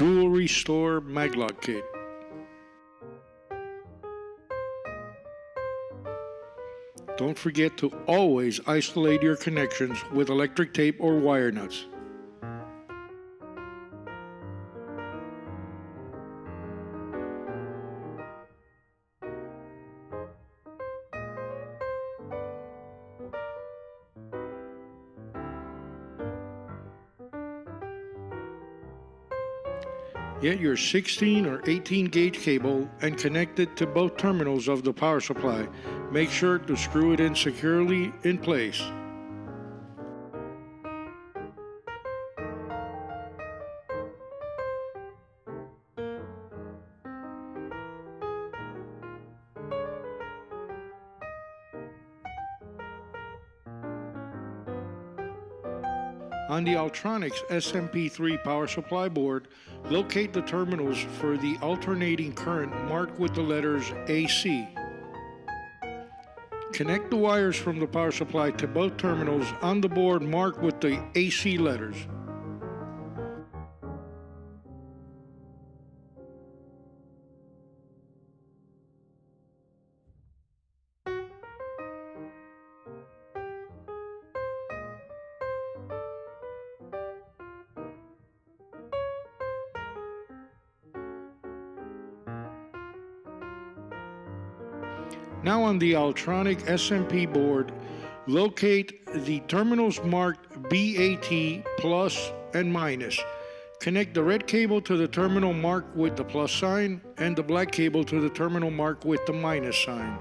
Dual Restore Maglock Kit. Don't forget to always isolate your connections with electric tape or wire nuts. Get your 16 or 18 gauge cable and connect it to both terminals of the power supply. Make sure to screw it in securely in place. On the Altronix SMP3 power supply board, locate the terminals for the alternating current marked with the letters AC. Connect the wires from the power supply to both terminals on the board marked with the AC letters. Now on the Altronix SMP board, locate the terminals marked BAT plus and minus. Connect the red cable to the terminal marked with the plus sign and the black cable to the terminal marked with the minus sign.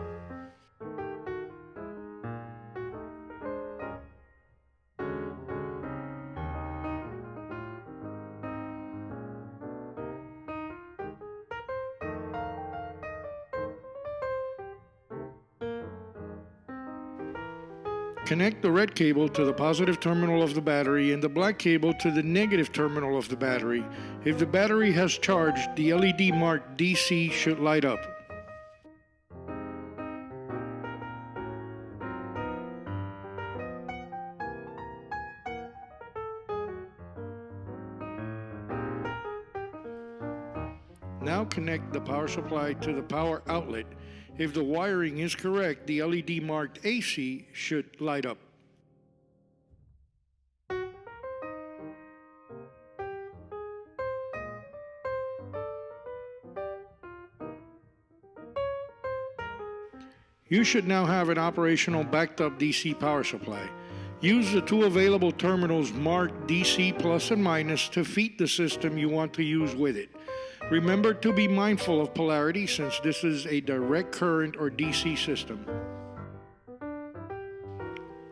Connect the red cable to the positive terminal of the battery and the black cable to the negative terminal of the battery. If the battery has charged, the LED marked DC should light up. Now connect the power supply to the power outlet. If the wiring is correct, the LED marked AC should light up. You should now have an operational backed up DC power supply. Use the two available terminals marked DC plus and minus to feed the system you want to use with it. Remember to be mindful of polarity since this is a direct current or DC system.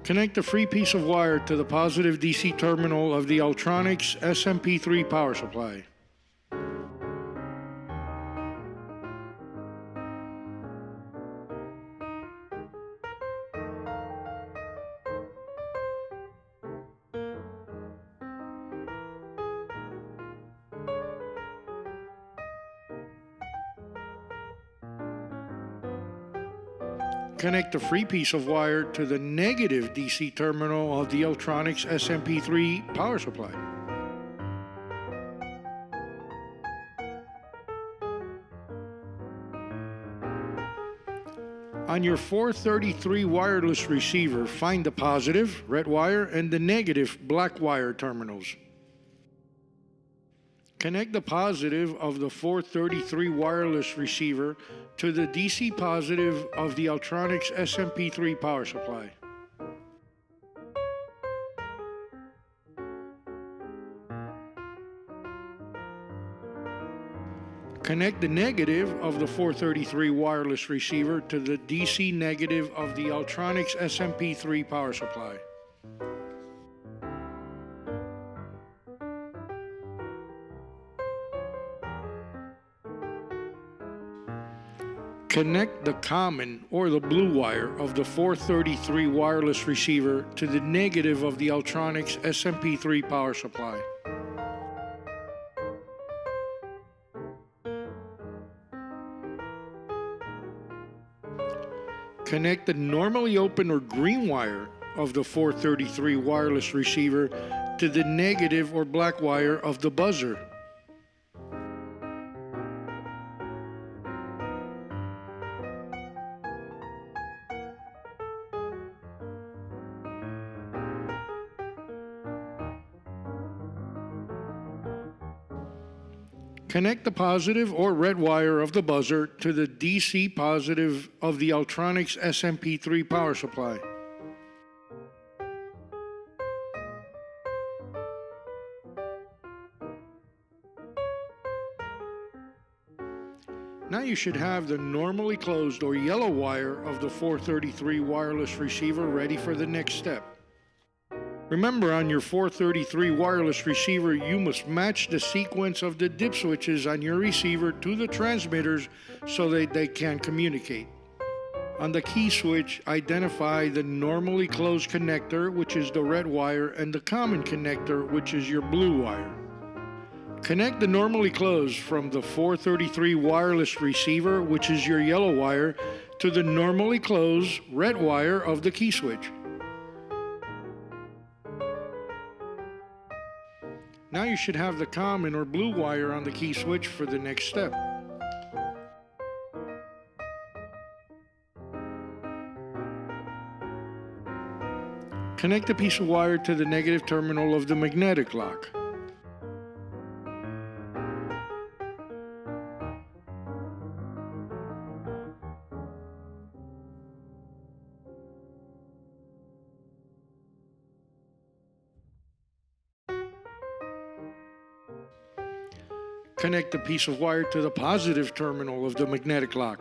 Connect a free piece of wire to the positive DC terminal of the Altronix SMP3 power supply. Connect a free piece of wire to the negative DC terminal of the Altronix SMP3 power supply. On your 433 wireless receiver, find the positive, red wire, and the negative, black wire terminals. Connect the positive of the 433 wireless receiver to the DC positive of the Altronix SMP3 power supply. Connect the negative of the 433 wireless receiver to the DC negative of the Altronix SMP3 power supply. Connect the common or the blue wire of the 433 wireless receiver to the negative of the Altronix SMP3 power supply. Connect the normally open or green wire of the 433 wireless receiver to the negative or black wire of the buzzer. Connect the positive or red wire of the buzzer to the DC positive of the Altronix SMP3 power supply. Now you should have the normally closed or yellow wire of the 433 wireless receiver ready for the next step. Remember, on your 433 wireless receiver, you must match the sequence of the dip switches on your receiver to the transmitters so that they can communicate. On the key switch, identify the normally closed connector, which is the red wire, and the common connector, which is your blue wire. Connect the normally closed from the 433 wireless receiver, which is your yellow wire, to the normally closed red wire of the key switch. Now you should have the common or blue wire on the key switch for the next step. Connect a piece of wire to the negative terminal of the magnetic lock. Connect the piece of wire to the positive terminal of the magnetic lock.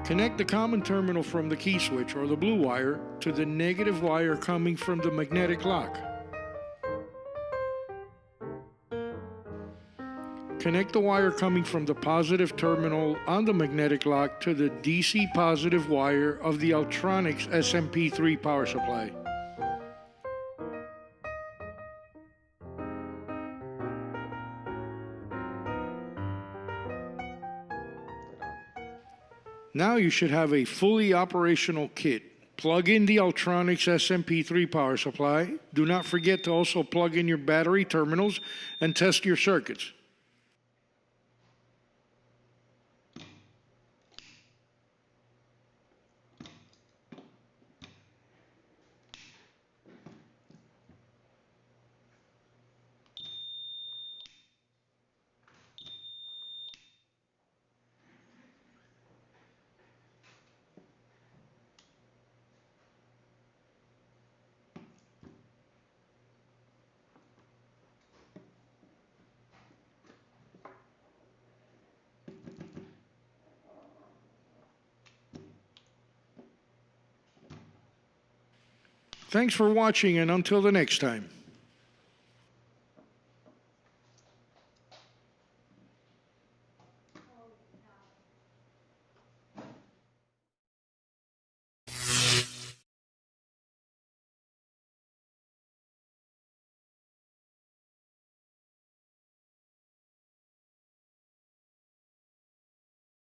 Connect the common terminal from the key switch, or the blue wire, to the negative wire coming from the magnetic lock. Connect the wire coming from the positive terminal on the magnetic lock to the DC positive wire of the Altronix SMP3 power supply. Now you should have a fully operational kit. Plug in the Altronix SMP3 power supply. Do not forget to also plug in your battery terminals and test your circuits. Thanks for watching, and until the next time.